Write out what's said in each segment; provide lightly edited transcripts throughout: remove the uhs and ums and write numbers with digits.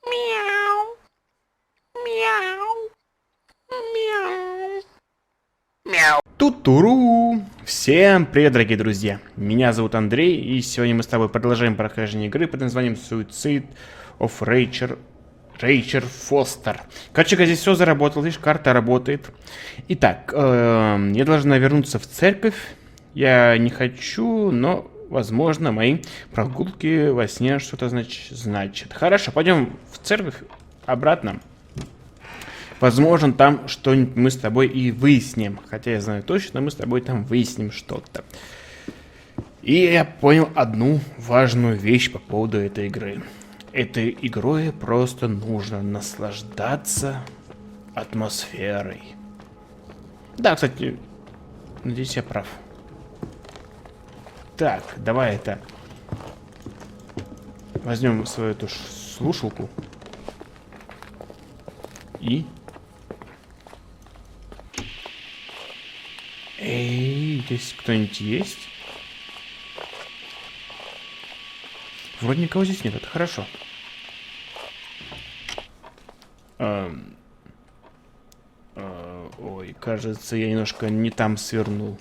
Мяу. Мяу. Мяу. Мяу. Тутуру! Всем привет, дорогие друзья! Меня зовут Андрей, и сегодня мы с тобой продолжаем прохождение игры под названием Suicide of Рейчер Фостер. Короче, здесь все заработало, видишь, карта работает. Итак, я должна вернуться в церковь. Я не хочу, но, возможно, мои прогулки во сне что-то значит. Хорошо, пойдем в церковь обратно. Возможно, там что-нибудь мы с тобой и выясним. Хотя я знаю точно, мы с тобой там выясним что-то. И я понял одну важную вещь по поводу этой игры. Этой игрой просто нужно наслаждаться атмосферой. Да, кстати, надеюсь, я прав. Так, давай это... Возьмем свою эту слушалку. И... Эй, здесь кто-нибудь есть? Вроде никого здесь нет, это хорошо. Ой, кажется, я немножко не там свернул.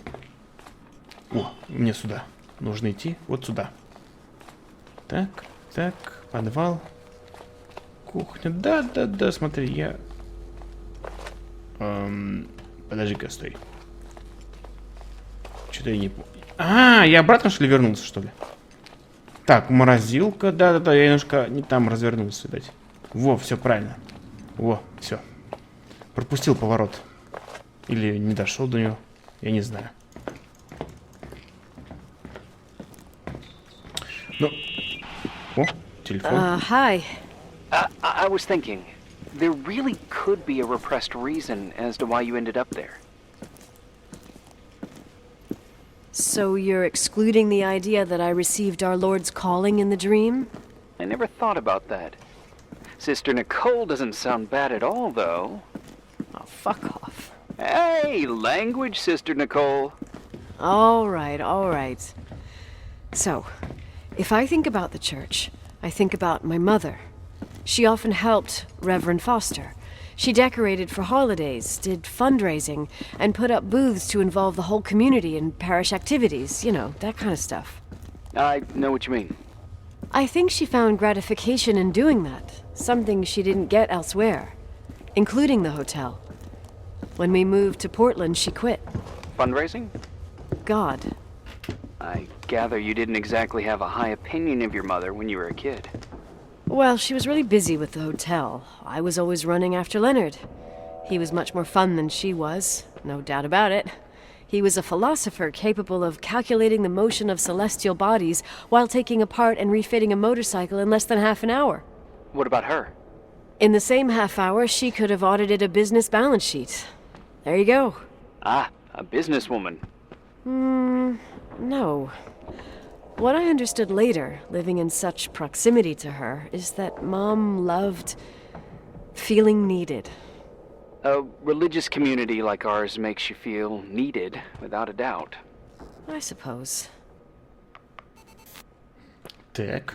О, мне сюда. Нужно идти вот сюда. Так, так, подвал. Кухня. Да, смотри, я... Подожди-ка, стой. Что-то я не помню. А, я обратно, что ли, вернулся, что ли? Так, морозилка. Да, я немножко не там развернулся, видать. Во, все правильно. Во, все. Пропустил поворот. Или не дошел до него. Я не знаю. Ну. О, телефон. Hi. I was thinking, there really could be a repressed reason as to why you ended up there. So you're excluding the idea that I received our Lord's calling in the dream? I never thought about that. Sister Nicole doesn't sound bad at all, though. Oh, fuck off. Hey, language, Sister Nicole. All right. So, if I think about the church, I think about my mother. She often helped Reverend Foster. She decorated for holidays, did fundraising, and put up booths to involve the whole community in parish activities, you know, that kind of stuff. I know what you mean. I think she found gratification in doing that, something she didn't get elsewhere, including the hotel. When we moved to Portland, she quit. Fundraising? God. I gather you didn't exactly have a high opinion of your mother when you were a kid. Well, she was really busy with the hotel. I was always running after Leonard. He was much more fun than she was, no doubt about it. He was a philosopher capable of calculating the motion of celestial bodies while taking apart and refitting a motorcycle in less than half an hour. What about her? In the same half hour, she could have audited a business balance sheet. There you go. Ah, a businesswoman. No. What I understood later, living in such proximity to her, is that Mom loved feeling needed. A religious community like ours makes you feel needed, without a doubt. I suppose. Так.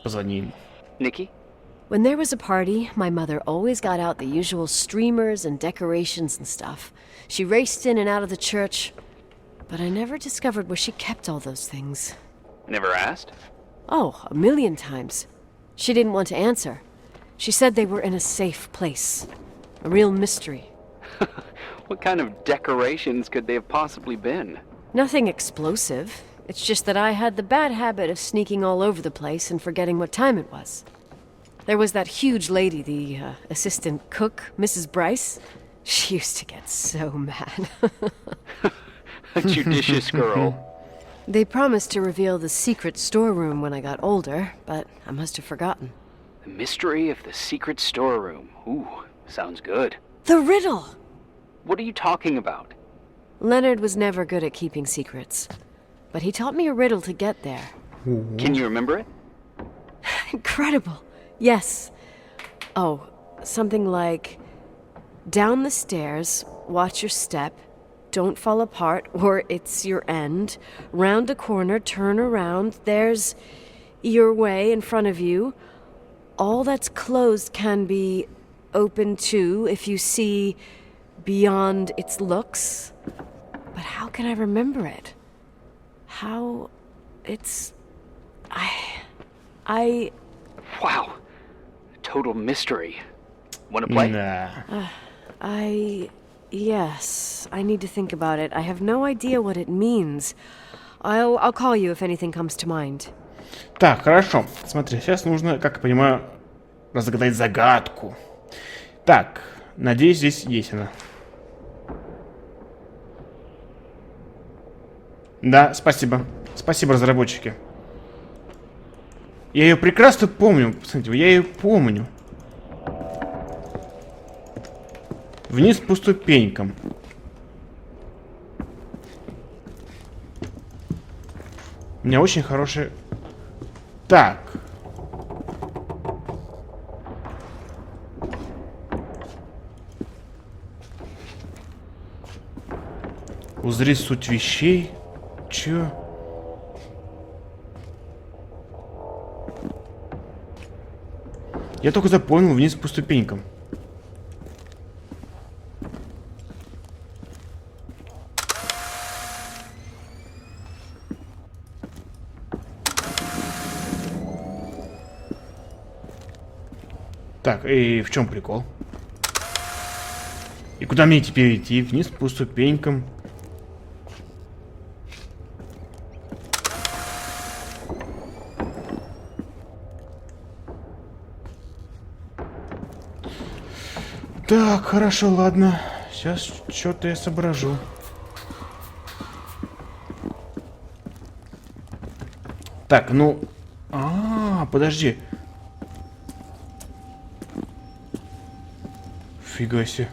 Позвоним. Nikki? When there was a party, my mother always got out the usual streamers and decorations and stuff. She raced in and out of the church, but I never discovered where she kept all those things. Never asked? Oh, a million times. She didn't want to answer. She said they were in a safe place. A real mystery. What kind of decorations could they have possibly been? Nothing explosive. It's just that I had the bad habit of sneaking all over the place and forgetting what time it was. There was that huge lady, the assistant cook, Mrs. Bryce. She used to get so mad. A judicious girl. They promised to reveal the secret storeroom when I got older, but I must have forgotten. The mystery of the secret storeroom. Ooh, sounds good. The riddle! What are you talking about? Leonard was never good at keeping secrets, but he taught me a riddle to get there. Can you remember it? Incredible! Yes. Oh, something like... Down the stairs, watch your step, don't fall apart or it's your end. Round a corner, turn around, there's your way in front of you. All that's closed can be open too if you see beyond its looks. But how can I remember it? How it's... I... Wow. Total mystery. Wanna play? Да. Yes, I need to think about it. I have no idea what it means. I'll call you if anything comes to mind. Так, хорошо. Смотри, сейчас нужно, как я понимаю, разгадать загадку. Так, надеюсь, здесь есть она. Да, спасибо. Спасибо, разработчики. Я ее прекрасно помню. Посмотрите, я ее помню. Вниз по ступенькам. У меня очень хороший... Так. Узри суть вещей. Чё? Я только запомнил вниз по ступенькам. Так, и в чем прикол? И куда мне теперь идти? Вниз по ступенькам. Так, хорошо, ладно. Сейчас что-то я соображу. Так, ну... подожди. Фига себе.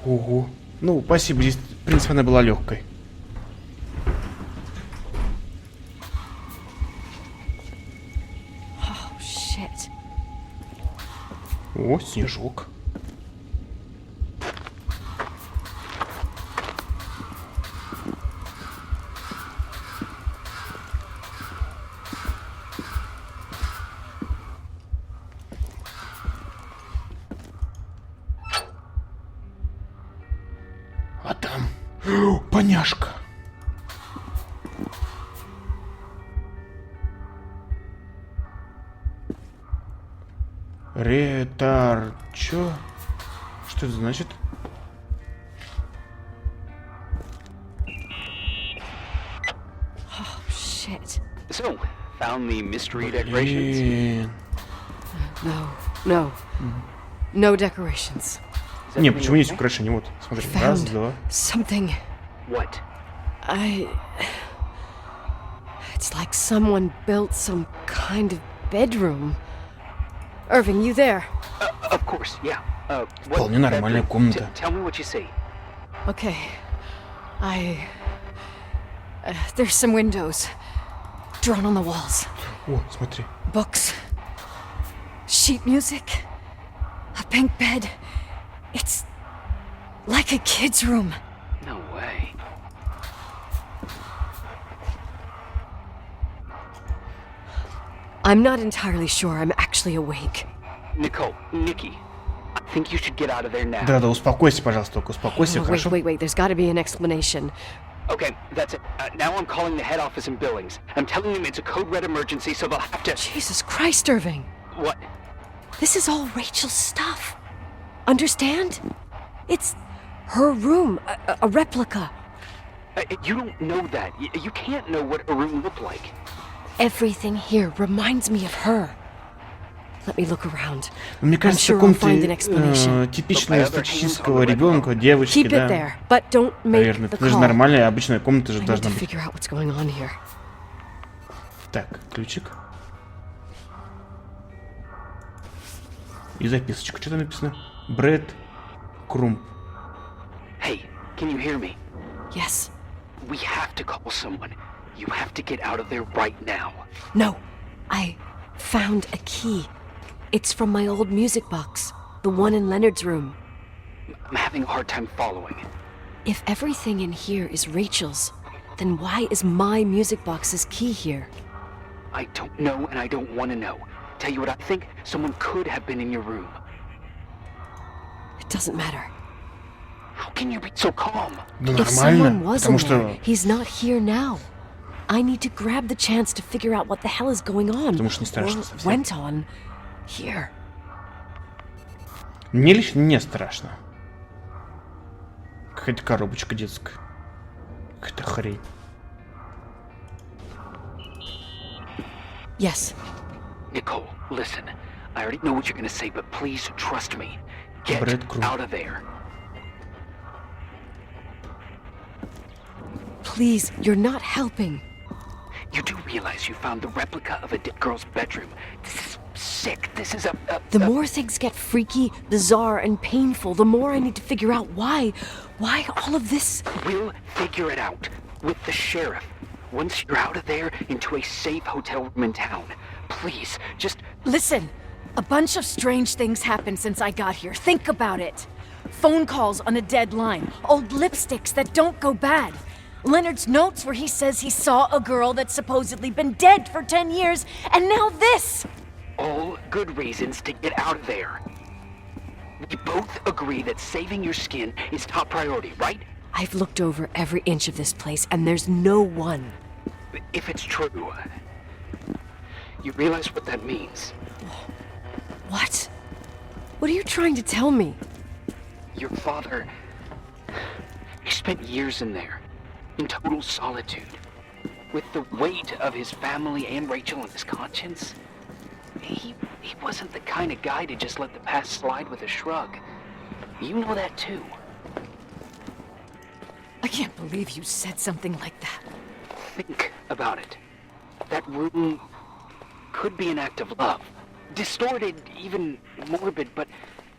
Ого. Ну, спасибо. Здесь, в принципе, она была легкой. Shit. О, снежок. А там... поняшка. Ретар... Чё? Что это значит? Oh, shit. So, found the mystery decorations? Блин. No decorations. Is Не, everything почему есть okay? украшения? Вот, смотри. Раз, Found два. something. What? It's like someone built some kind of bedroom. Irving, you there? Of course, yeah. What Вполне нормальная bedroom? комната. Tell me what you see. Okay. There's some windows drawn on the walls. О, смотри. Books. Sheet music. A pink bed. It's like a kid's room. No way. I'm not entirely sure I'm actually awake. Nikki, I think you should get out of there now. Да, успокойся, пожалуйста, только успокойся, Oh, хорошо? wait. There's got to be an explanation. Okay, that's it. Now I'm calling the head office in Billings. I'm telling them it's a code red emergency, so they'll have to... Jesus Christ, Irving. What? This is all Rachel's stuff. Understand? It's her room, a replica. You don't know that. You can't know what a room looked like. Everything here reminds me of her. Let me look around. Мне I'm кажется, sure I'll find an explanation. типичного статистического ребенка, девочки, Keep it да. there, but don't make Наверное, the это же call. нормальная обычная комната же I need должна to быть. figure out what's going on here. Так, ключик. И записочка. Что там написано? Брэд Крумп. Hey, can you hear me? Yes. We have to call someone. You have to get out of there right now. No. I found a key. It's from my old music box. The one in Leonard's room. I'm having a hard time following. If everything in here is Rachel's, then why is my music box's key here? I don't know and I don't want to know. Tell you what I think, someone could have been in your room. It doesn't matter. How can you be so calm? Ну If someone нормально, was потому in что... there, he's not here now. I need to grab the chance to figure out what the hell is going on. Потому что не страшно Or совсем. went on here. Мне лично не страшно. Какая-то коробочка детская. Какая-то хрень. Yes. Nicole, listen. I already know what you're gonna say, but please trust me. Get out of there. Please, you're not helping. You do realize you found the replica of a dead girl's bedroom. This is sick. This is The more things get freaky, bizarre, and painful, the more I need to figure out why. Why all of this? We'll figure it out. With the sheriff. Once you're out of there, into a safe hotel room in town. Please, just... Listen, a bunch of strange things happened since I got here. Think about it. Phone calls on a dead line. Old lipsticks that don't go bad. Leonard's notes where he says he saw a girl that's supposedly been dead for 10 years, and now this! All good reasons to get out of there. We both agree that saving your skin is top priority, right? I've looked over every inch of this place, and there's no one. If it's true, you realize what that means. What? What are you trying to tell me? Your father... He spent years in there, in total solitude. With the weight of his family and Rachel on his conscience. He wasn't the kind of guy to just let the past slide with a shrug. You know that too. I can't believe you said something like that. Think about it. That room could be an act of love. Distorted, even morbid, but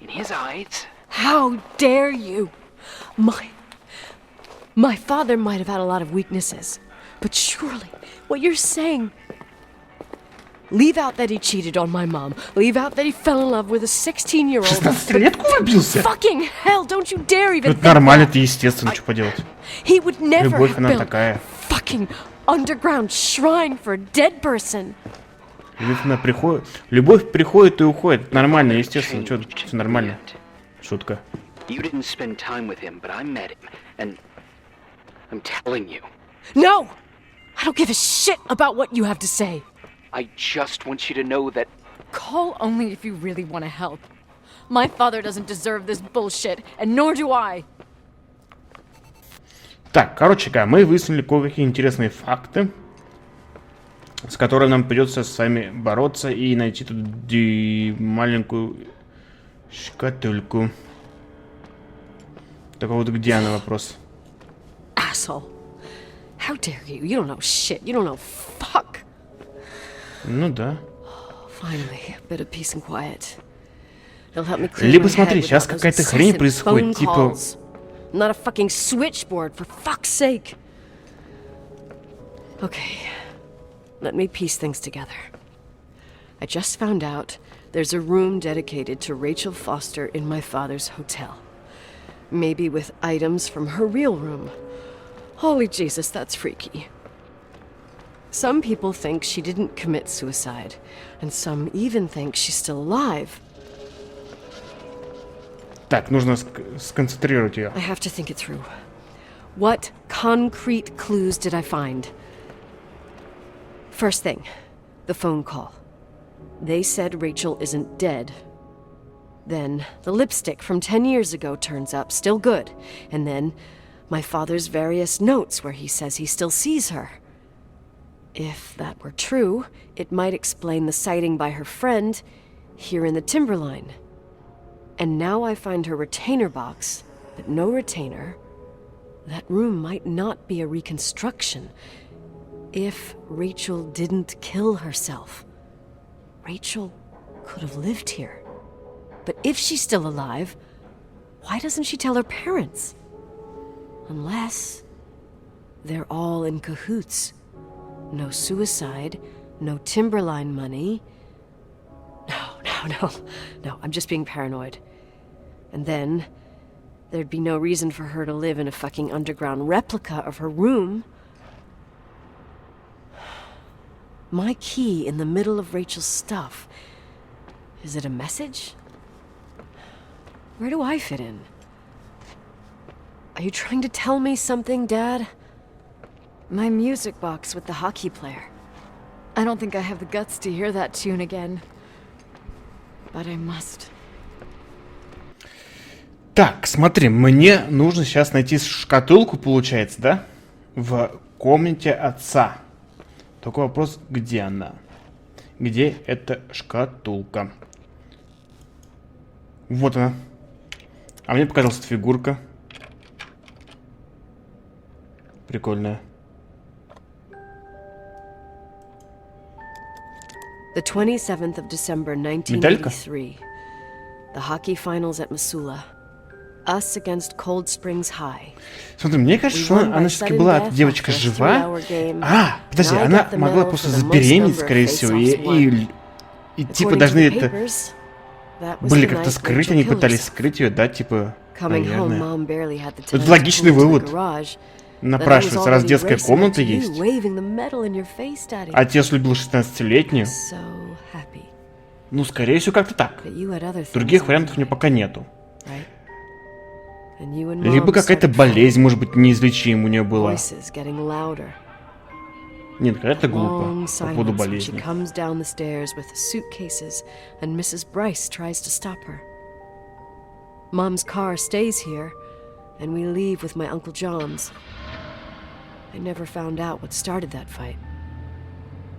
in his eyes... How dare you? My father might have had a lot of weaknesses, but surely what you're saying... Leave out that he cheated on my mom. Leave out that he fell in love with a 16-year-old. 16-летку влюбился? Fucking hell, don't you dare even Это think нормально, that. это естественно, что поделать. He would never Любовь, have она built такая. a fucking underground shrine for a dead person. Любовь приходит и уходит. Это нормально, естественно. Что, все нормально. Шутка. You didn't spend time with him, but I met him, and I'm telling you. No! I don't give a shit about what you have to say. I just want you to know that... Call only if you really want to help. My father doesn't deserve this bullshit, and nor do I. Так, короче говоря, мы выяснили кое-какие интересные факты, с которыми нам придется с вами бороться и найти тут маленькую шкатульку. Так вот, где она, вопрос? Asshole. How dare you? You don't know shit. You don't know fuck. Ну да. Finally, a bit of peace and quiet. It'll help me clear Либо my смотри, head сейчас without those какая-то хрень incessant происходит, phone типа... calls. Not a fucking switchboard, for fuck's sake. Okay, let me piece things together. I just found out there's a room dedicated to Rachel Foster in my father's hotel. Maybe with items from her real room. Holy Jesus, that's freaky. Some people think she didn't commit suicide, and some even think she's still alive. Так, нужно сконцентрировать ее. I have to think it through. What concrete clues did I find? First thing, the phone call. They said Rachel isn't dead. Then the lipstick from 10 years ago turns up, still good. And then my father's various notes where he says he still sees her. If that were true, it might explain the sighting by her friend here in the timberline. And now I find her retainer box, but no retainer. That room might not be a reconstruction. If Rachel didn't kill herself, Rachel could have lived here. But if she's still alive, why doesn't she tell her parents? Unless they're all in cahoots. No suicide, no timberline money. No, I'm just being paranoid. And then there'd be no reason for her to live in a fucking underground replica of her room. My key in the middle of Rachel's stuff. Is it a message? Where do I fit in? Are you trying to tell me something, Dad? My music box with the hockey player. I don't think I have the guts to hear that tune again. But I must. Так, смотри, мне нужно сейчас найти шкатулку, получается, да? В комнате отца. Только вопрос, где она? Где эта шкатулка? Вот она. А мне показалась эта фигурка. Прикольная. The 27th of December, 1983. The hockey finals at Missoula. Us against Cold Springs High. Смотри, мне кажется, что она все-таки была, девочка, жива. А, подожди, она могла просто забеременеть, скорее всего, и типа должны это... Были как-то скрыть, они пытались скрыть ее, да, типа, наверное. Это логичный вывод. Напрашивается, раз детская комната есть. Отец любил 16-летнюю. Ну, скорее всего, как-то так. Других вариантов у нее пока нету. Либо какая-то болезнь, может быть, неизлечима у нее была. Нет, это глупо. По поводу болезни. Mom's car stays here, and we leave with my Uncle John's. I never found out what started that fight.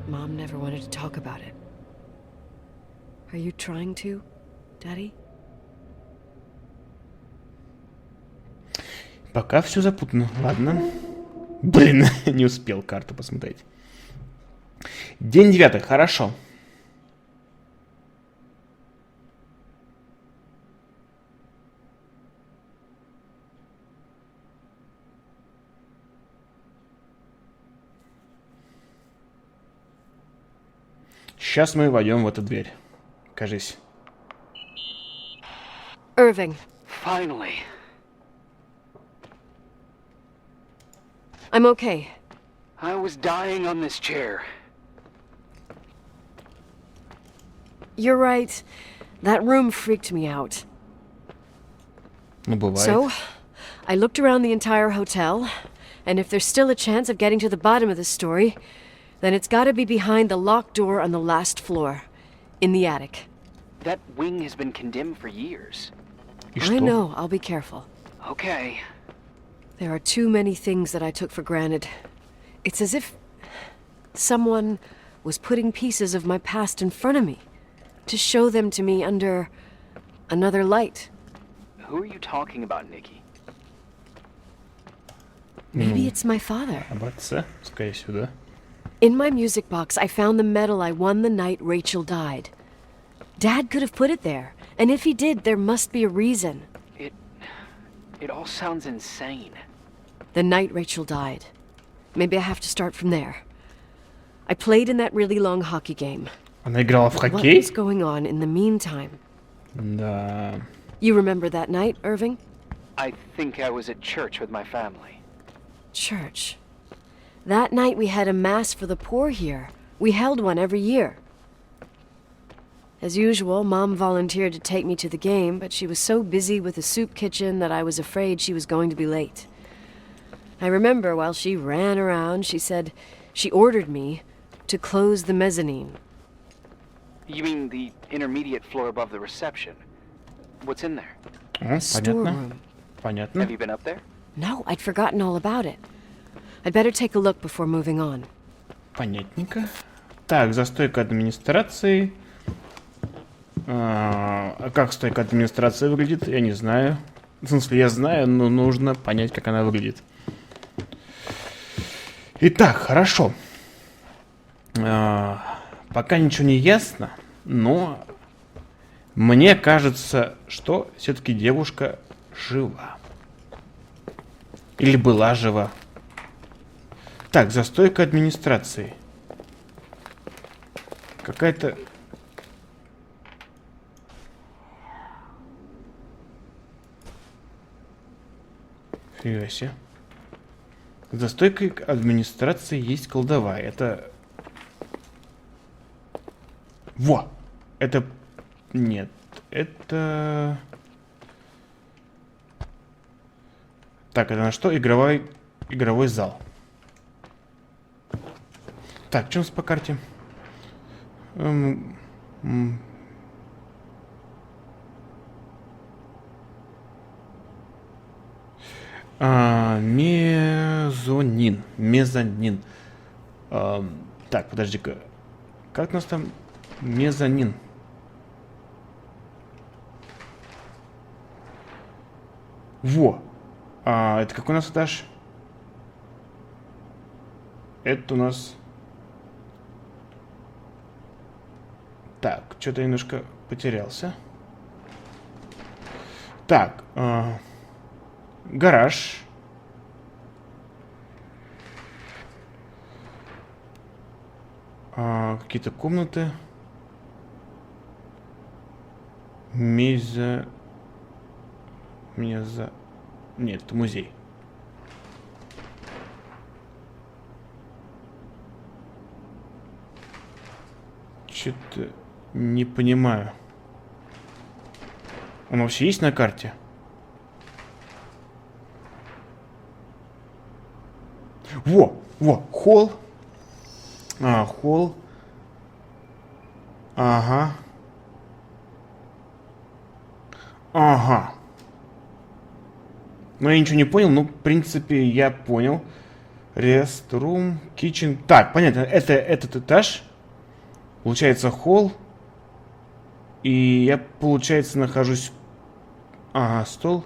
Mom never wanted to talk about it. Are you trying to, Daddy? Пока все запутано. Ладно. Блин, не успел карту посмотреть. День 9. Хорошо. Сейчас мы войдем в эту дверь. Кажись. Irving. Finally. I'm okay. I was dying on this chair. You're right. That room freaked me out. Ну, бывает. So, I looked around the entire hotel, and if there's still a chance of getting to the bottom of this story, then it's gotta be behind the locked door on the last floor, in the attic. That wing has been condemned for years. И что? I know, I'll be careful. Okay. There are too many things that I took for granted. It's as if someone was putting pieces of my past in front of me to show them to me under another light. Who are you talking about, Nikki? Maybe it's my father. Об отце, скорее всего, да? In my music box, I found the medal I won the night Rachel died. Dad could have put it there, and if he did, there must be a reason. It all sounds insane. The night Rachel died. Maybe I have to start from there. I played in that really long hockey game. Она играла в What хоккей? was going on in the meantime? Да. You remember that night, Irving? I think I was at church with my family. Church. That night we had a mass for the poor here. We held one every year. As usual, Mom volunteered to take me to the game, but she was so busy with the soup kitchen that I was afraid she was going to be late. I remember while she ran around, she said she ordered me to close the mezzanine. You mean the intermediate floor above the reception? What's in there? Понятно. Storeroom. Понятно. Have you been up there? No, I'd forgotten all about it. I'd better take a look before moving on. Понятненько. Так, за стойкой администрации. А как стойка администрации выглядит, я не знаю. В смысле, я знаю, но нужно понять, как она выглядит. Итак, хорошо. Пока ничего не ясно, но мне кажется, что все-таки девушка жива. Или была жива. Так, за стойкой администрации. Какая-то... Фига себе. За стойкой администрации есть кладовая. Это Во! Это... Нет. Это... Так, это на что? Игровой зал. Так, что у нас по карте? Мезонин. Мезонин. Так, подожди-ка. Как у нас там мезонин? Во! Это какой у нас этаж? Это у нас... Так, что-то я немножко потерялся. Так, гараж. Какие-то комнаты. Нет, это музей. Что-то не понимаю. Он вообще есть на карте? Во, холл. Холл. Ага. Ну, я ничего не понял, но, в принципе, я понял. Реструм, кичен. Так, понятно, это этот этаж. Получается, холл. И я, получается, нахожусь... Ага, стол.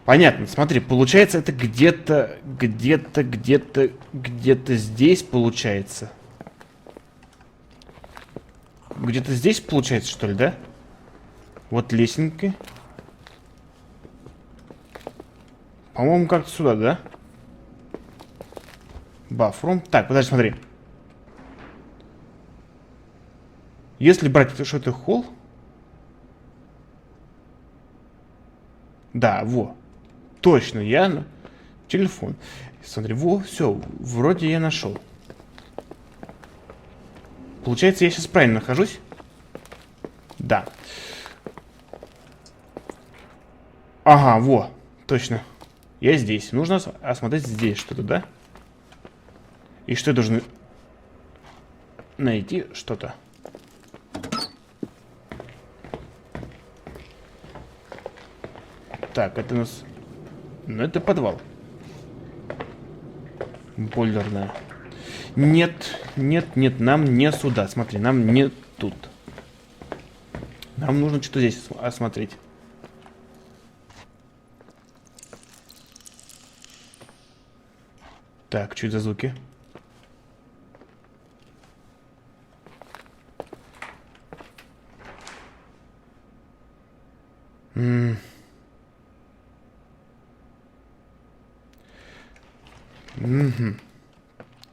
Понятно, смотри, получается, это где-то здесь, получается. Где-то здесь, получается, что ли, да? Вот лесенка. По-моему, как-то сюда, да? Бафрум. Так, подожди, смотри. Если брать это, что это холл. Да, во. Точно, я... Телефон. Смотри, во, все, вроде я нашел. Получается, я сейчас правильно нахожусь? Да. Ага, во, точно. Я здесь. Нужно осмотреть здесь что-то, да? И что я должен найти? Что-то. Так, это у нас... Ну, это подвал. Бойлерная. Нет, нам не сюда. Смотри, нам не тут. Нам нужно что-то здесь осмотреть. Так, что это за звуки?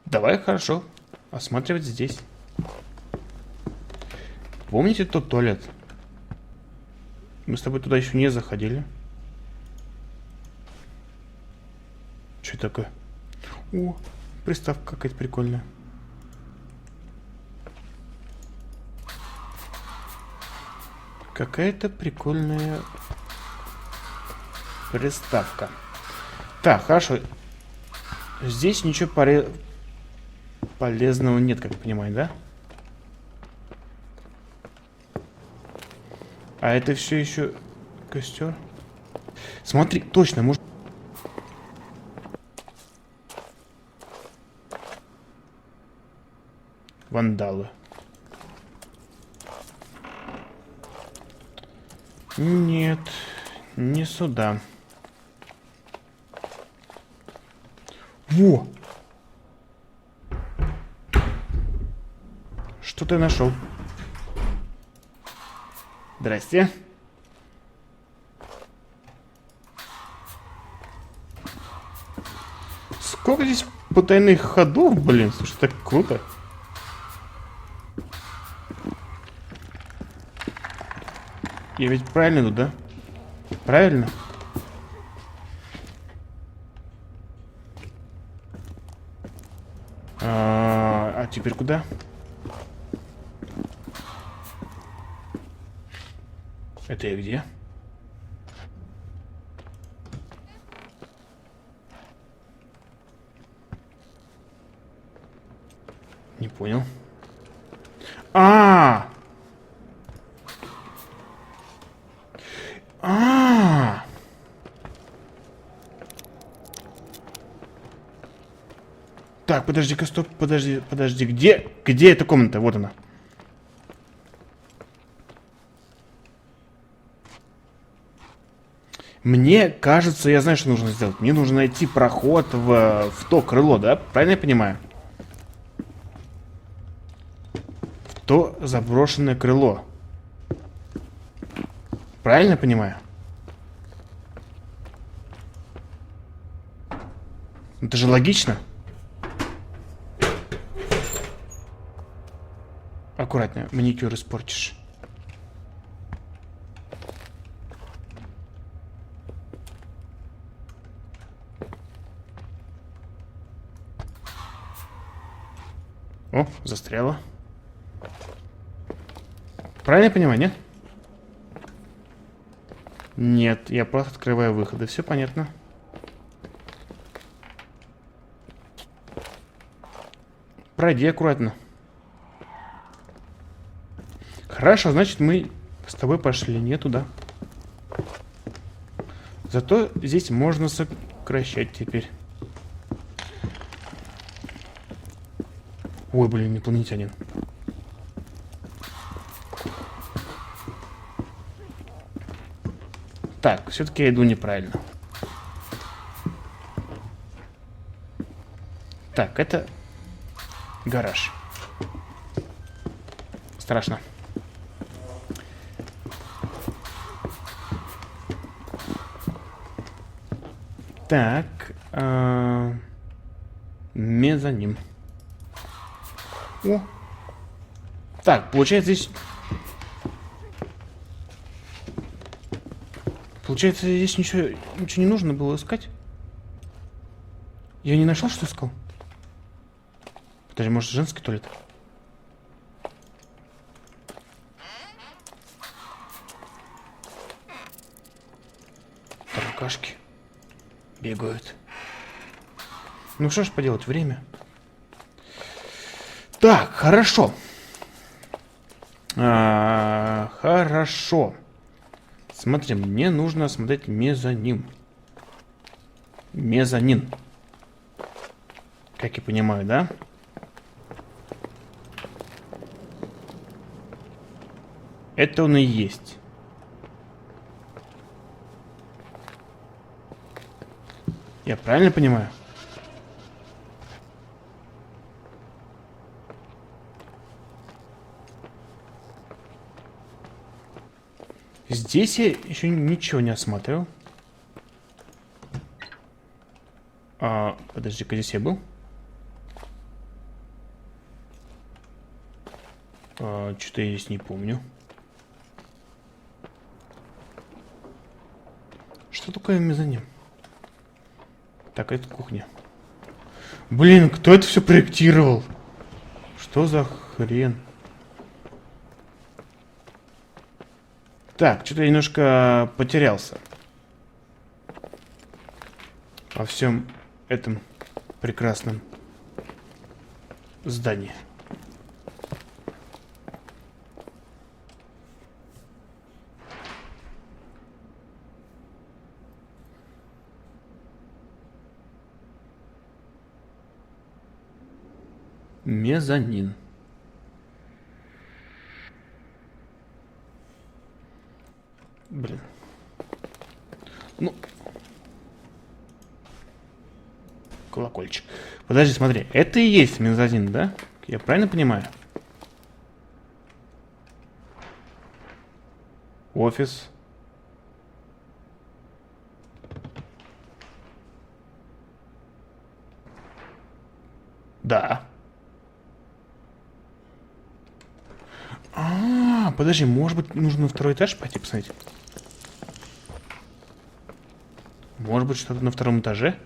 Давай, хорошо. Осматривать здесь. Помните тот туалет? Мы с тобой туда еще не заходили. Что такое? О, приставка какая-то прикольная. Какая-то прикольная приставка. Так, хорошо. Здесь ничего полезного нет, как я понимаю, да? А это все еще костер. Смотри, точно, может... Вандалы. Нет, не сюда. Во! Что ты нашел? Здрасте. Сколько здесь потайных ходов, блин, слушай, так круто. Я ведь правильно иду, да? Правильно? А теперь куда? Это я где? Не понял. А! А! Так, подожди-ка, стоп, подожди. Где эта комната? Вот она. Мне кажется, я знаю, что нужно сделать. Мне нужно найти проход в то крыло, да? Правильно я понимаю? В то заброшенное крыло. Правильно я понимаю? Это же логично. Аккуратно, маникюр испортишь. О, застряла. Правильно я понимаю, нет? Нет, я просто открываю выходы. Все понятно. Пройди аккуратно. Хорошо, значит, мы с тобой пошли не туда. Зато здесь можно сокращать теперь. Ой, блин, инопланетянин. Так, все-таки я иду неправильно. Так, это гараж. Страшно. Так, мезонин. О. Так, получается здесь... Получается здесь ничего не нужно было искать? Я не нашел, что искал? Подожди, может, женский туалет? Таракашки бегают. Ну что ж поделать, время. Так, хорошо. Хорошо. Смотри, мне нужно смотреть мезонин. Мезонин. Как я понимаю, да? Это он и есть. Я правильно понимаю? Здесь я еще ничего не осматривал. Подожди-ка, здесь я был? Что-то я здесь не помню. Что такое мезонин? Так, это кухня. Блин, кто это все проектировал? Что за хрен? Так, что-то я немножко потерялся. Во всем этом прекрасном здании. Мезонин. Блин. Ну. Колокольчик. Подожди, смотри. Это и есть мезонин, да? Я правильно понимаю? Офис. Да. Подожди, может быть, нужно на второй этаж пойти посмотреть? Может быть, что-то на втором этаже?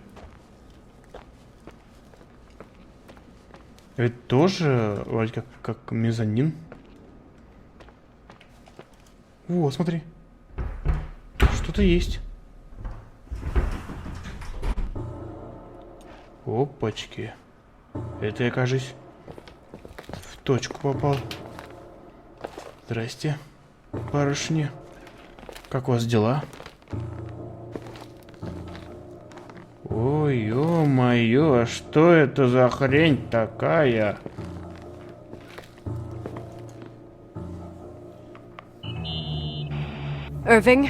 Это тоже вроде как мезонин. О, смотри. кто-то есть. Опачки. Это я, кажется, в точку попал. Здрасте, барышни. Как у вас дела? Ой, ё-моё, а что это за хрень такая? Irving?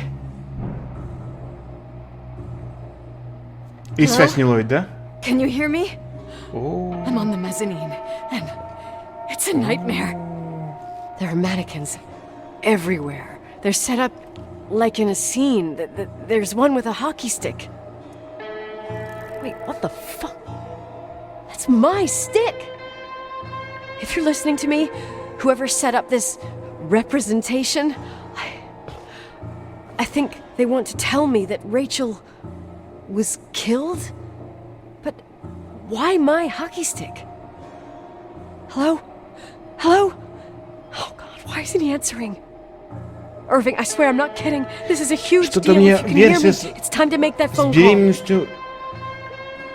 И связь не ловит, да? Can you hear me? О, I'm on the mezzanine, and it's a nightmare. There are mannequins everywhere. They're set up like in a scene. There's one with a hockey stick. Wait, what the fuck? That's my stick! If you're listening to me, whoever set up this representation, I think they want to tell me that Rachel was killed? But why my hockey stick? Hello? Hello? Oh God, why isn't he answering? Irving, I swear I'm not kidding. This is a huge Что-то deal. мне If you can hear me, версия it's time to make that с phone call. беременностью...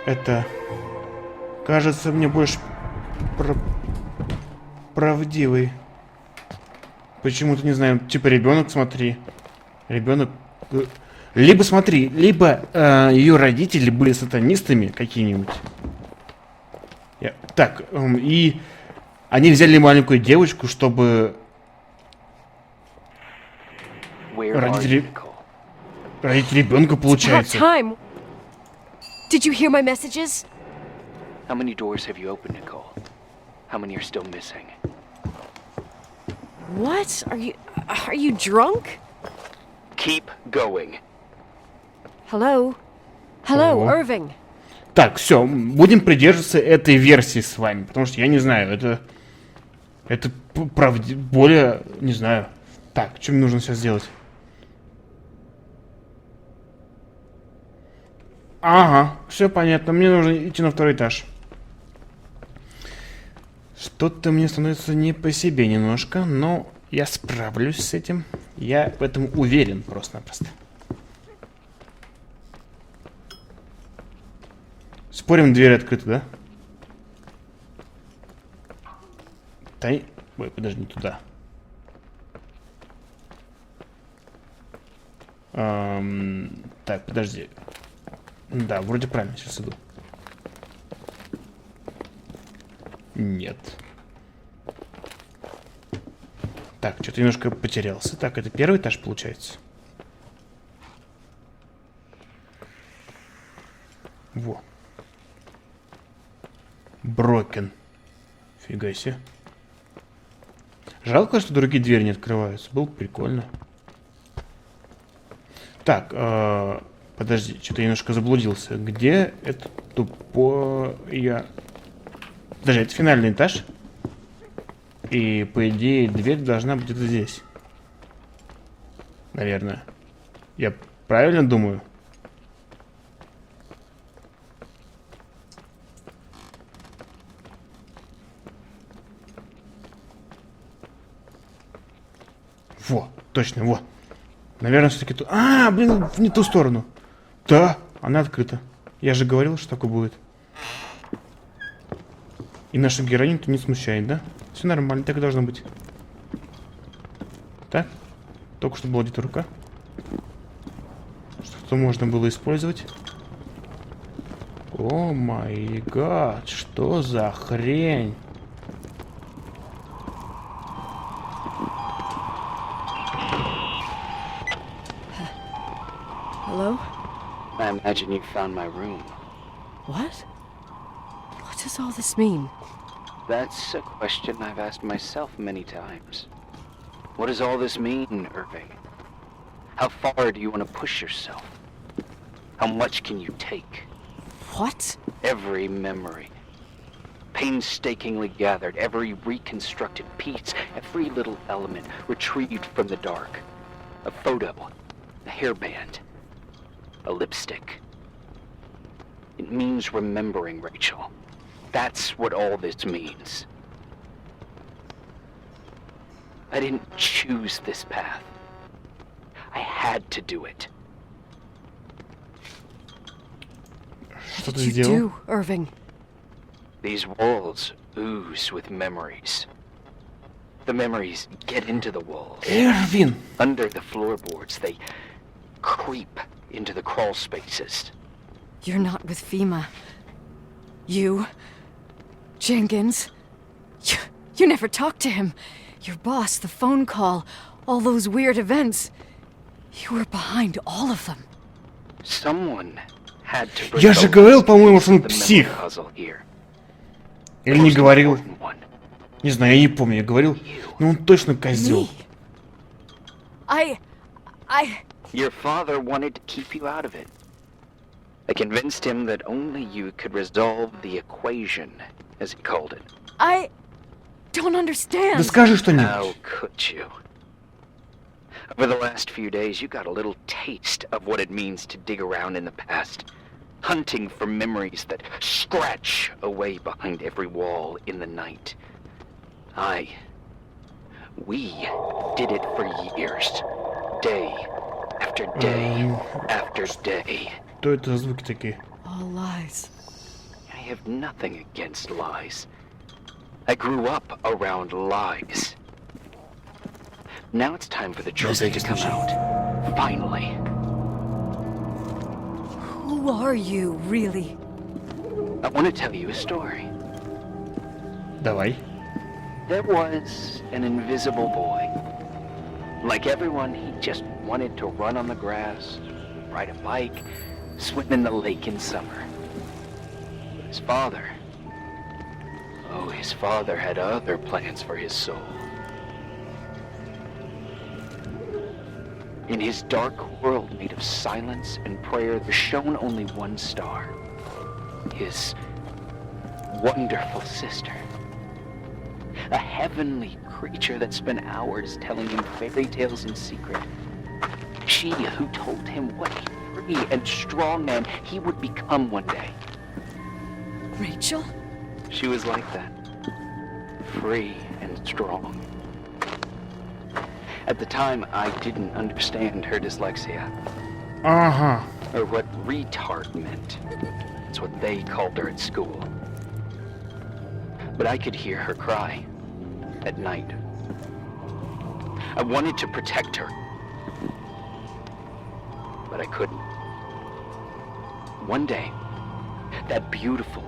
Это... Кажется мне больше правдивый. Почему-то не знаю. Типа ребенок, смотри. Ребенок... Либо смотри, либо ее родители были сатанистами какие-нибудь. Так, и они взяли маленькую девочку, чтобы родить ребенка, получается. Time. Did you hear my messages? How many doors have you opened, Nicole? How many are still missing? What? Are you drunk? Keep going. Hello? Hello, Ого. Irving. Так, все, будем придерживаться этой версии с вами, потому что я не знаю, это более, не знаю. Так, что мне нужно сейчас сделать? Ага, все понятно, мне нужно идти на второй этаж. Что-то мне становится не по себе немножко, но я справлюсь с этим. Я в этом уверен просто-напросто. Спорим, дверь открыта, да? Ой, подожди, не туда. Так, подожди. Да, вроде правильно сейчас иду. Нет. Так, что-то немножко потерялся. Так, это первый этаж, получается? Во. Брокен. Фига себе. Жалко, что другие двери не открываются. Было бы прикольно. Так, подожди, что-то я немножко заблудился. Где это тупое... Подожди, это финальный этаж. И, по идее, дверь должна быть где-то здесь. Наверное. Я правильно думаю? Во, точно, во. Наверное, все-таки тут... А, блин, в не ту сторону. Да, она открыта. Я же говорил, что такое будет. И нашу героиню-то не смущает, да? Все нормально, так и должно быть. Так, только что была где-то рука. Что-то можно было использовать. О май гад, что за хрень? Hello? I imagine you found my room. What? What does all this mean? That's a question I've asked myself many times. What does all this mean, Irving? How far do you want to push yourself? How much can you take? What? Every memory, painstakingly gathered, every reconstructed piece, every little element retrieved from the dark. A photo, a hairband, a lipstick. It means remembering, Rachel. That's what all this means. I didn't choose this path. I had to do it. Что did ты you сделал? do, Irving? These walls ooze with memories. The memories get into the walls. Эрвин! Under the floorboards, they creep into the crawl spaces. You're not with FEMA. You... Jenkins... You never talked to him. Your boss, the phone call, all those weird events. You were behind all of them. Someone had to Я же resolve говорил, по-моему, что он the memory псих. puzzle here. Или не Most говорил? important one. Не знаю, я не помню, я говорил. Но он точно козел. Me? I... Your father wanted to keep you out of it. I convinced him that only you could resolve the equation, as he called it. I don't understand. Да скажи How что-нибудь. could you? Over the last few days, you got a little taste of what it means to dig around in the past, hunting for memories that scratch away behind every wall in the night. We did it for years, day after day after day. Что это за звуки такие? All lies. I have nothing against lies. I grew up around lies. Now it's time for the truth to come out. Finally. Who are you, really? I want to tell you a story. Давай. There was an invisible boy. Like everyone, he just wanted to run on the grass, ride a bike, swim in the lake in summer. But his father... Oh, his father had other plans for his soul. In his dark world made of silence and prayer, there shone only one star. His wonderful sister. A heavenly creature that spent hours telling him fairy tales in secret. She who told him what a free and strong man he would become one day. Rachel? She was like that. Free and strong. At the time, I didn't understand her dyslexia. Ага. Or what retard meant. It's what they called her at school. But I could hear her cry. At night. I wanted to protect her. But I couldn't. One day, that beautiful,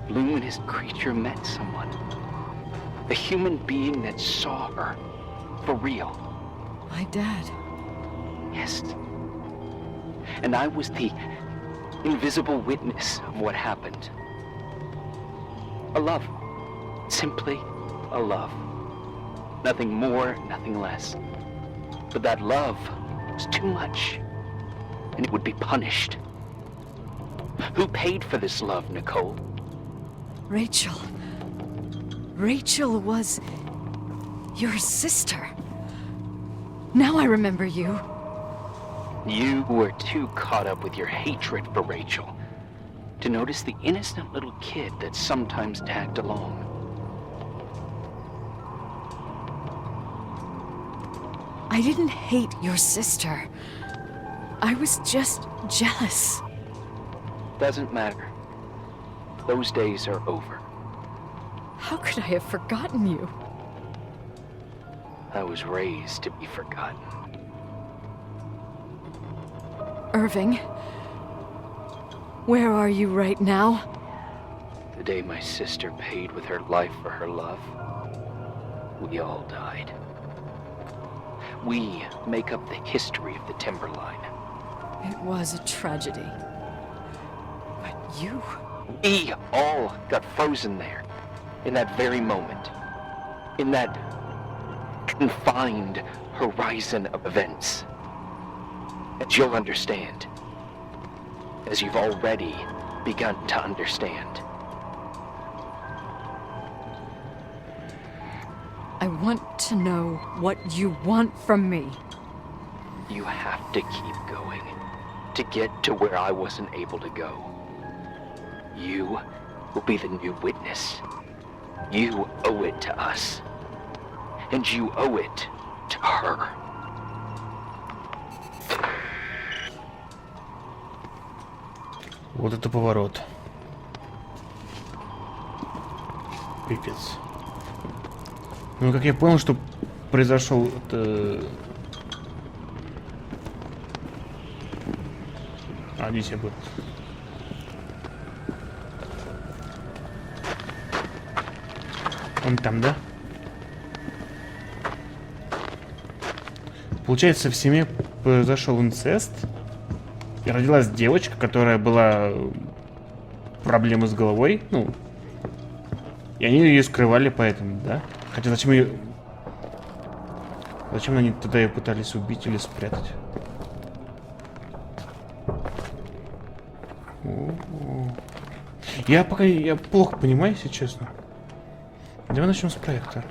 luminous creature met someone. A human being that saw her. For real. My dad. Yes. And I was the invisible witness of what happened. A love. Simply a love. Nothing more, nothing less. But that love was too much, and it would be punished. Who paid for this love, Nicole? Rachel. Rachel was... your sister. Now I remember you. You were too caught up with your hatred for Rachel to notice the innocent little kid that sometimes tagged along. I didn't hate your sister. I was just jealous. Doesn't matter. Those days are over. How could I have forgotten you? I was raised to be forgotten. Irving, where are you right now? The day my sister paid with her life for her love, we all died. We make up the history of the Timberline. It was a tragedy. But you... We all got frozen there, in that very moment. In that confined horizon of events. As you'll understand. As you've already begun to understand. I want to know what you want from me. You have to keep going to get to where I wasn't able to go. You will be the new witness. You owe it to us. And you owe it to her. Вот это поворот. Пипец. Ну, как я понял, что произошел это... А, здесь я был. Он там, да? Получается, в семье произошел инцест. И родилась девочка, которая была проблемы с головой. Ну, и они ее скрывали поэтому, да? Хотя зачем ее... Зачем они тогда ее пытались убить или спрятать? Я пока... Я плохо понимаю, если честно. Давай начнем с проектора.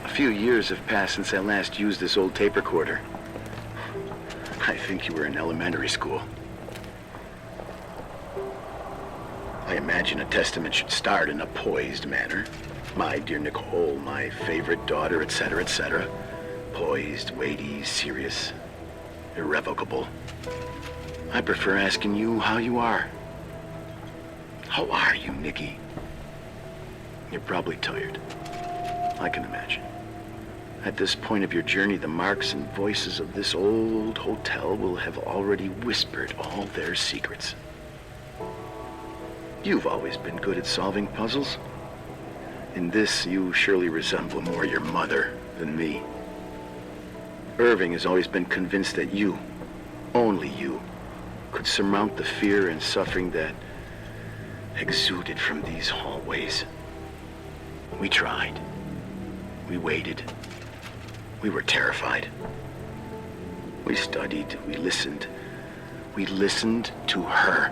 A few years have passed since I last used this old tape recorder. I think you were in elementary school. I imagine a testament should start in a poised manner. My dear Nicole, my favorite daughter, etc., etc. Poised, weighty, serious, irrevocable. I prefer asking you how you are. How are you, Nikki? You're probably tired. I can imagine. At this point of your journey, the marks and voices of this old hotel will have already whispered all their secrets. You've always been good at solving puzzles. In this, you surely resemble more your mother than me. Irving has always been convinced that you, only you, could surmount the fear and suffering that exuded from these hallways. We tried. We waited. We were terrified. We studied. We listened. We listened to her.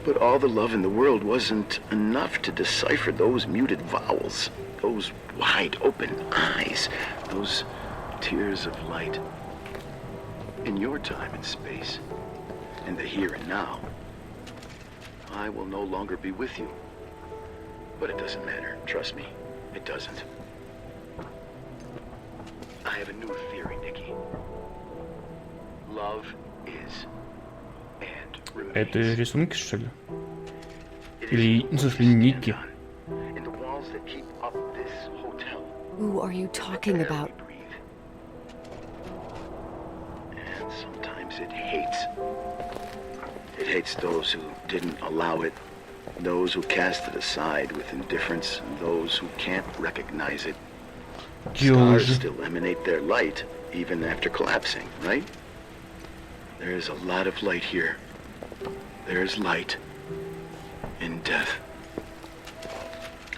But all the love in the world wasn't enough to decipher those muted vowels, those wide open eyes, those tears of light. In your time and space, in the here and now, I will no longer be with you. But it doesn't matter. Trust me, it doesn't. I have a new theory, Nikki. Love is and remains. Это рисунки, что ли? Или, ну, в смысле, ники? In the walls that keep up this hotel. Who are you talking about? And sometimes it hates. It hates those who didn't allow it, those who cast it aside with indifference, and those who can't recognize it. Stars still emanate their light, even after collapsing, right? There is a lot of light here. There is light in death.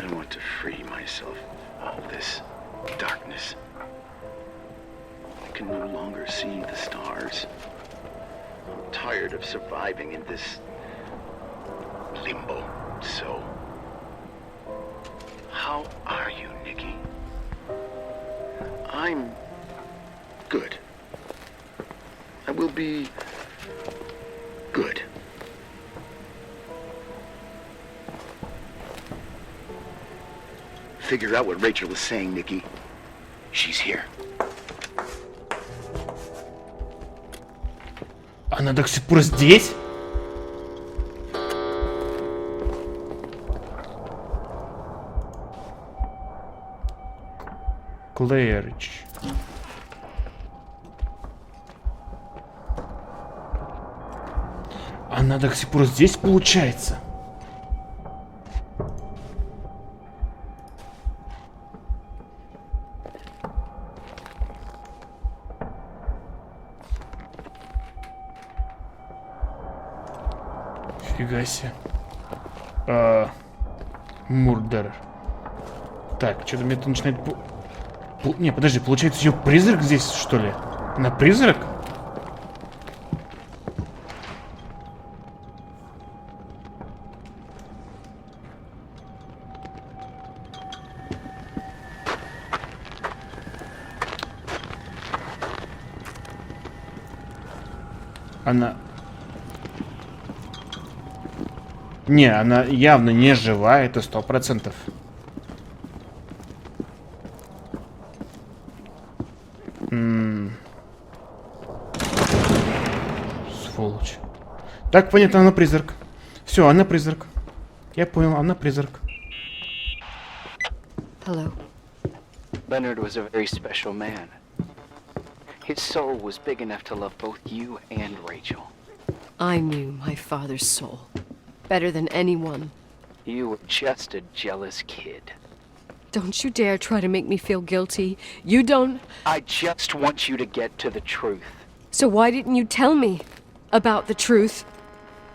I want to free myself of all this darkness. I can no longer see the stars. I'm tired of surviving in this limbo. So, how are you, Nikki? I'm good. I will be good. Figure out what Rachel is saying, Nikki. She's here. Она до сих пор здесь? Клэрич. Она до сих пор здесь, получается? Фига себе. Мурдер. Так, что-то мне это начинает... Не, подожди, получается, ее призрак здесь, что ли? Она призрак? Она... Не, она явно не жива, это 100%. Сволочь. Так, понятно, она призрак. Все, она призрак. Я понял, она призрак. Hello. Leonard was a very special man. His soul was big enough to love both you and Rachel. I knew my father's soul better than anyone. You were just a jealous kid. Don't you dare try to make me feel guilty. You don't... I just want you to get to the truth. So why didn't you tell me about the truth?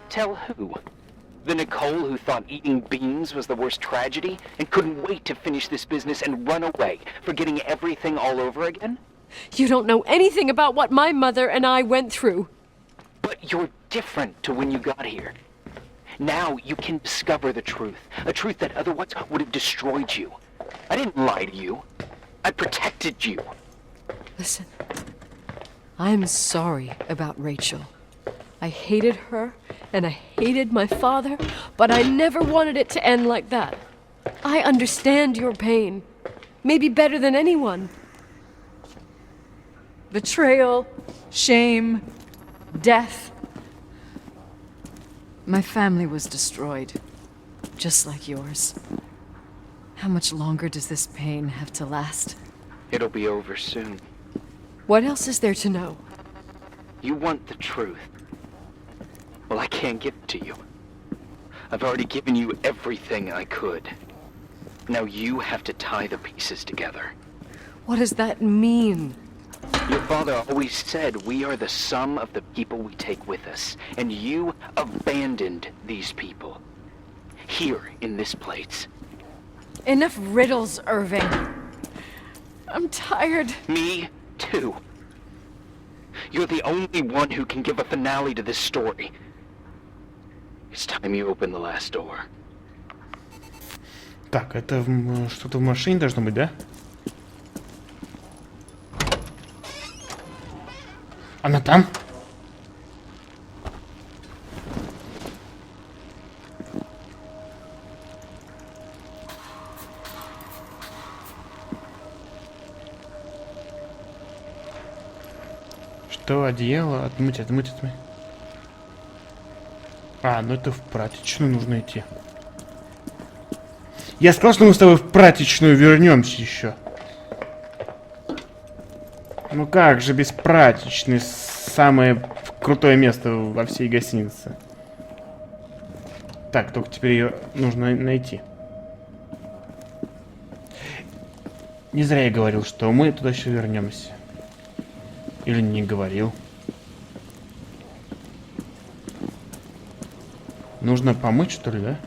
Tell who? The Nicole who thought eating beans was the worst tragedy and couldn't wait to finish this business and run away, forgetting everything all over again? You don't know anything about what my mother and I went through. But you're different to when you got here. Now you can discover the truth, a truth that otherwise would have destroyed you. I didn't lie to you. I protected you. Listen, I'm sorry about Rachel. I hated her, and I hated my father, but I never wanted it to end like that. I understand your pain, maybe better than anyone. Betrayal, shame, death. My family was destroyed, just like yours. How much longer does this pain have to last? It'll be over soon. What else is there to know? You want the truth. Well, I can't give it to you. I've already given you everything I could. Now you have to tie the pieces together. What does that mean? Your father always said we are the sum of the people we take with us, and you abandoned these people. Here, in this place. Enough riddles, Irving. I'm tired. Me, too. You're the only one who can give a finale to this story. It's time you open the last door. Так, это что-то в машине должно быть, да? Она там? Что, одеяло? Отмыть, отмыть, отмыть. А, ну это в прачечную нужно идти. Я сказал, что мы с тобой в прачечную вернемся еще. Ну как же без прачечной, самое крутое место во всей гостинице. Так, только теперь ее нужно найти. Не зря я говорил, что мы туда еще вернемся. Или не говорил. Нужно помыть, что ли, да?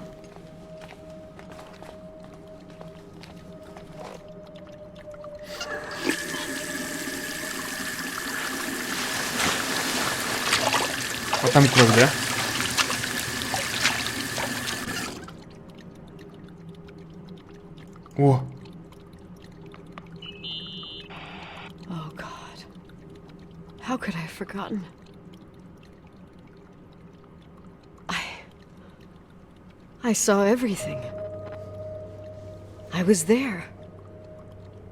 Вот там кровь, да? О! Oh, God. How could I have forgotten? I saw everything. I was there.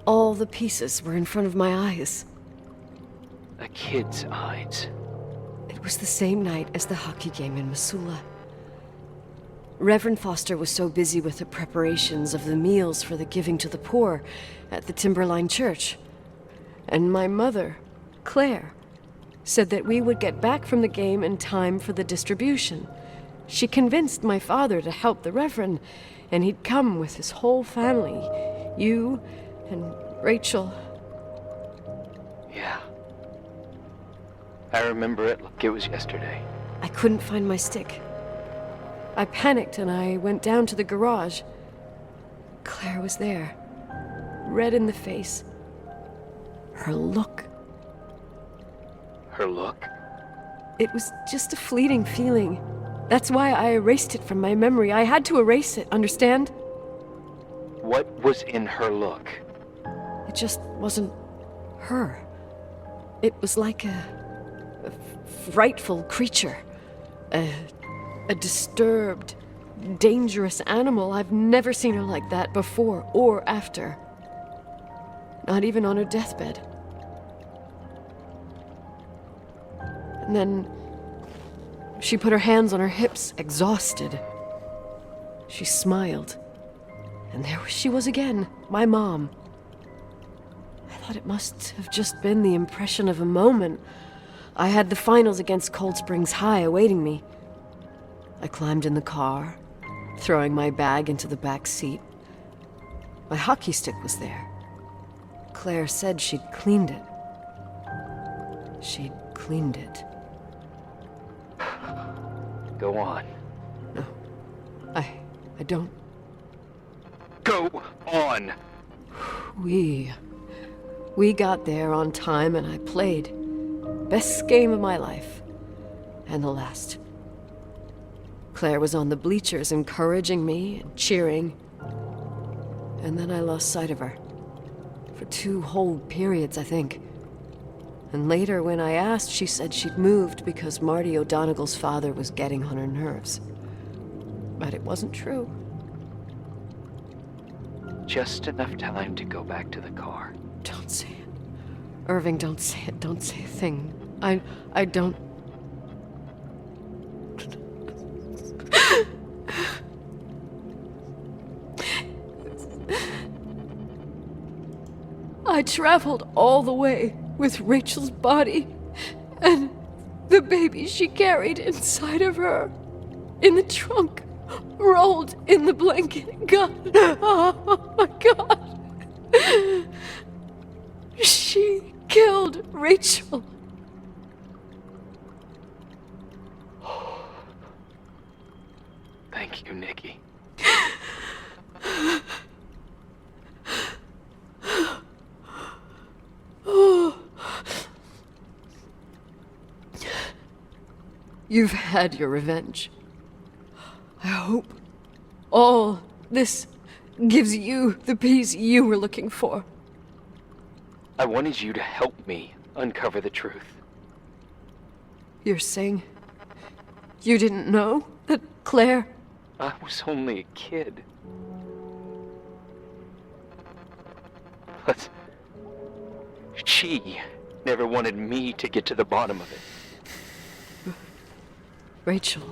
All the pieces were in front of my eyes. A kid's eyes. It was the same night as the hockey game in Missoula. Reverend Foster was so busy with the preparations of the meals for the giving to the poor at the Timberline Church. And my mother, Claire, said that we would get back from the game in time for the distribution. She convinced my father to help the Reverend, and he'd come with his whole family. You and Rachel. Yeah. I remember it like it was yesterday. I couldn't find my stick. I panicked and I went down to the garage. Claire was there, red in the face. Her look. Her look? It was just a fleeting feeling. That's why I erased it from my memory. I had to erase it, understand? What was in her look? It just wasn't her. It was like a frightful creature. A disturbed, dangerous animal. I've never seen her like that before or after. Not even on her deathbed. And then She put her hands on her hips, exhausted. She smiled. And there she was again, my mom. I thought it must have just been the impression of a moment. I had the finals against Cold Springs High awaiting me. I climbed in the car, throwing my bag into the back seat. My hockey stick was there. Claire said she'd cleaned it. She'd cleaned it. Go on. No, I don't. Go on! We got there on time and I played. Best game of my life. And the last. Claire was on the bleachers encouraging me and cheering. And then I lost sight of her. For 2 whole periods, I think. And later when I asked, she said she'd moved because Marty O'Donegal's father was getting on her nerves. But it wasn't true. Just enough time to go back to the car. Don't say it. Irving, don't say it. Don't say a thing. I don't... I traveled all the way with Rachel's body and the baby she carried inside of her in the trunk, rolled in the blanket. God, oh my God. She killed Rachel. Thank you, Nikki. You've had your revenge. I hope all this gives you the peace you were looking for. I wanted you to help me uncover the truth. You're saying you didn't know that Claire... I was only a kid. But she never wanted me to get to the bottom of it. Rachel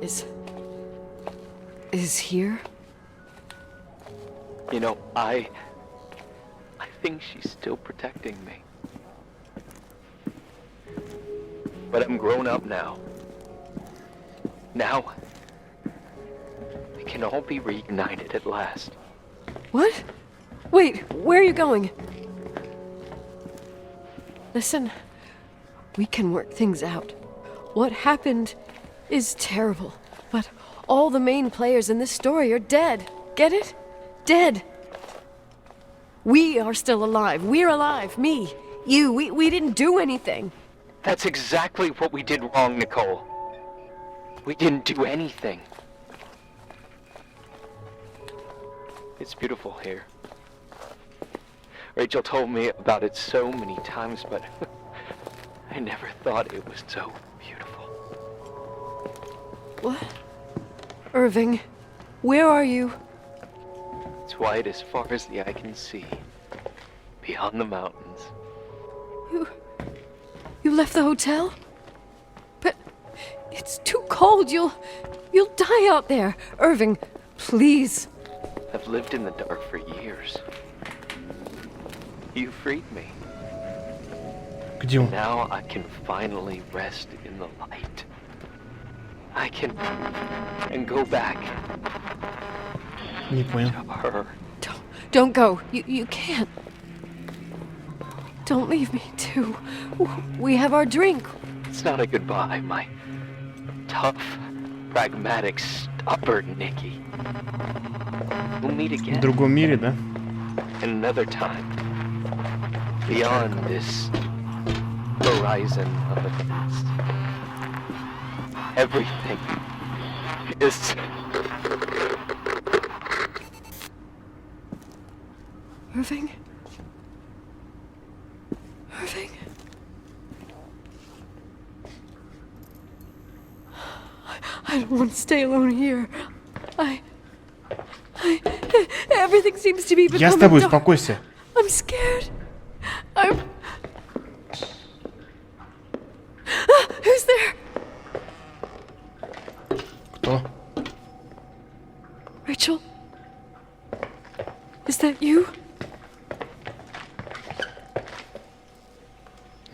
is here? You know, I think she's still protecting me. But I'm grown up now. Now, we can all be reunited at last. What? Wait, where are you going? Listen, we can work things out. What happened is terrible, but all the main players in this story are dead. Get it? Dead. We are still alive. We're alive. Me, you, we didn't do anything. That's exactly what we did wrong, Nicole. We didn't do anything. It's beautiful here. Rachel told me about it so many times, but I never thought it was so beautiful. What? Irving, where are you? It's white as far as the eye can see, beyond the mountains. You left the hotel? But it's too cold. You'll die out there. Irving, please. I've lived in the dark for years. You freed me. Где он? Now I can finally rest in the light. I can and go back Не понял. to her. Don't go. You can't. Don't leave me too. We have our drink. It's not a goodbye, my tough, pragmatic, stubborn Nikki. We'll meet В again другом мире, да? another time. Beyond this horizon of the past. Everything is... Irving? Irving? I don't want to stay alone here. Everything seems to be becoming Я с тобой, dark. успокойся. I'm scared. Who's there? Rachel? Is that you?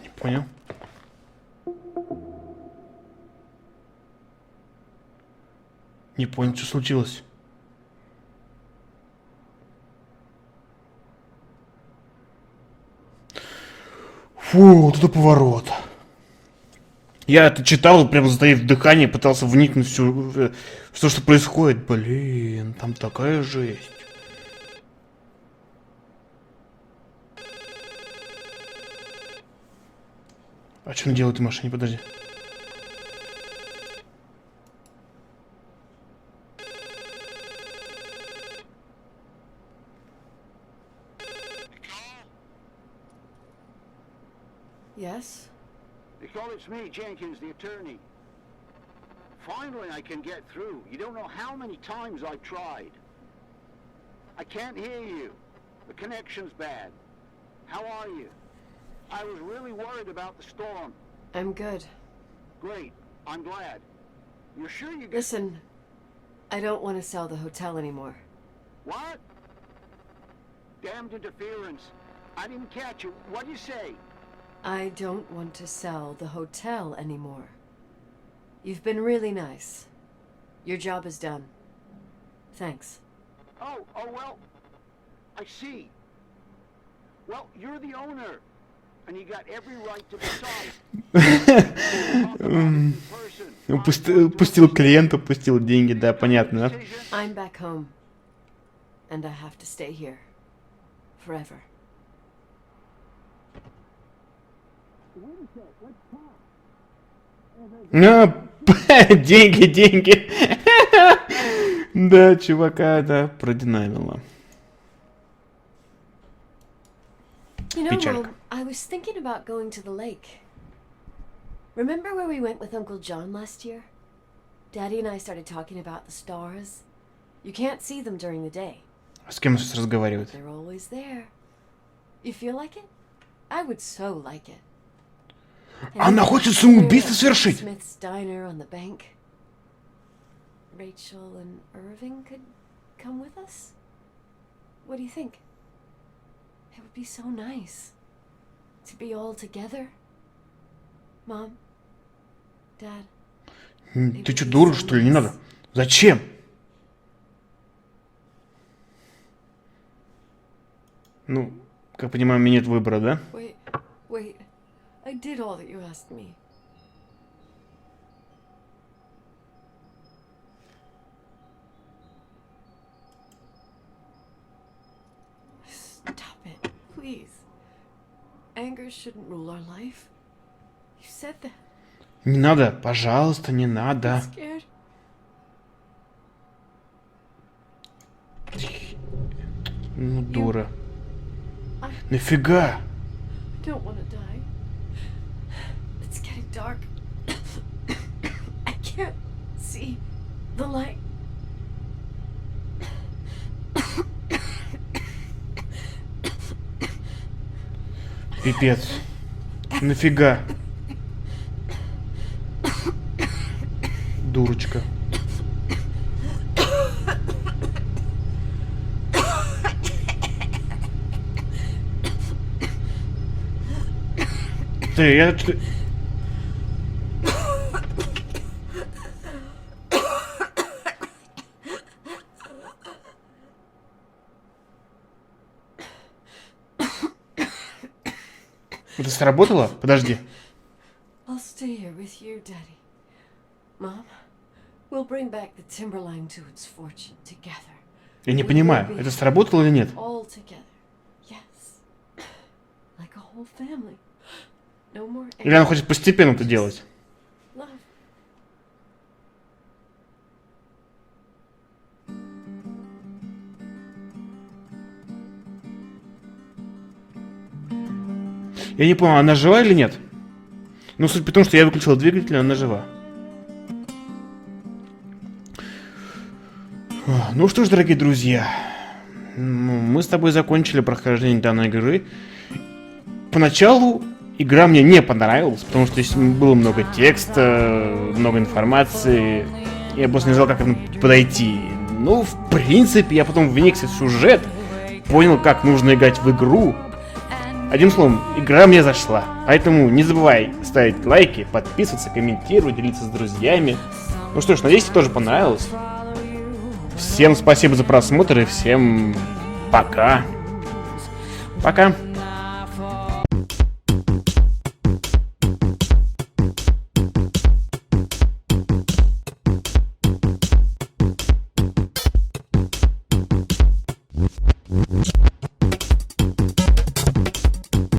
Не понял. Не понял, что случилось. Фу, вот это поворот. Я это читал, прям затаив дыхание, пытался вникнуть в то, что происходит. Блин, там такая жесть. А что он делает в машине? Подожди. Yes? Nicole, it's me, Jenkins, the attorney. Finally, I can get through. You don't know how many times I've tried. I can't hear you. The connection's bad. How are you? I was really worried about the storm. I'm good. Great. I'm glad. You're sure you get... Listen, I don't want to sell the hotel anymore. What? Damned interference. I didn't catch you. What'd you say? I don't want to sell the hotel anymore. You've been really nice. Your job is done. Thanks. Oh, well, I see. Well, you're the owner, and you got every right to decide. Пустил клиента, пустил деньги, да, понятно, да? I'm back home, and I have to stay here. Forever. Деньги. Да, чувака, да, продинамило. You know, Печалька. Mom, I was thinking about going to the lake. Remember where we went with Uncle John last year? Daddy and I started talking about the stars. You can't see them during the day. С кем он сейчас разговаривает? They're always there. You feel like it? I would so like it. Она хочет самоубийство совершить. Smith's diner on the bank. Rachel and Irving could come with us? What do you think? It would be so nice to be all together. Mom, Dad. Ты что, дура, что ли? Не надо. Зачем? Ну, как понимаю, у меня нет выбора, да? Wait. I did all that you asked me. Stop it, please. Anger shouldn't rule our life. You said that. Не надо, пожалуйста, не надо. I'm scared. Ну, дура. Нафига? I don't want to die. It's getting dark. I can't see the light. Пипец. Нафига? Дурочка. Я... Это сработало? Подожди. I'll stay here with you, Daddy. Mom, we'll bring back the Timberline to its fortune together. Я не понимаю, это сработало или нет? All together. Yes. Like a whole family. No more Или она хочет постепенно это делать? love. Я не понял, она жива или нет? Ну, суть в том, что я выключил двигатель, она жива. Ну что ж, дорогие друзья, мы с тобой закончили прохождение данной игры. Поначалу игра мне не понравилась, потому что здесь было много текста, много информации. Я просто не знал, как к этому подойти. Ну, в принципе, я потом вникся в сюжет, понял, как нужно играть в игру. Одним словом, игра мне зашла. Поэтому не забывай ставить лайки, подписываться, комментировать, делиться с друзьями. Ну что ж, надеюсь, тебе тоже понравилось. Всем спасибо за просмотр и всем пока. Пока.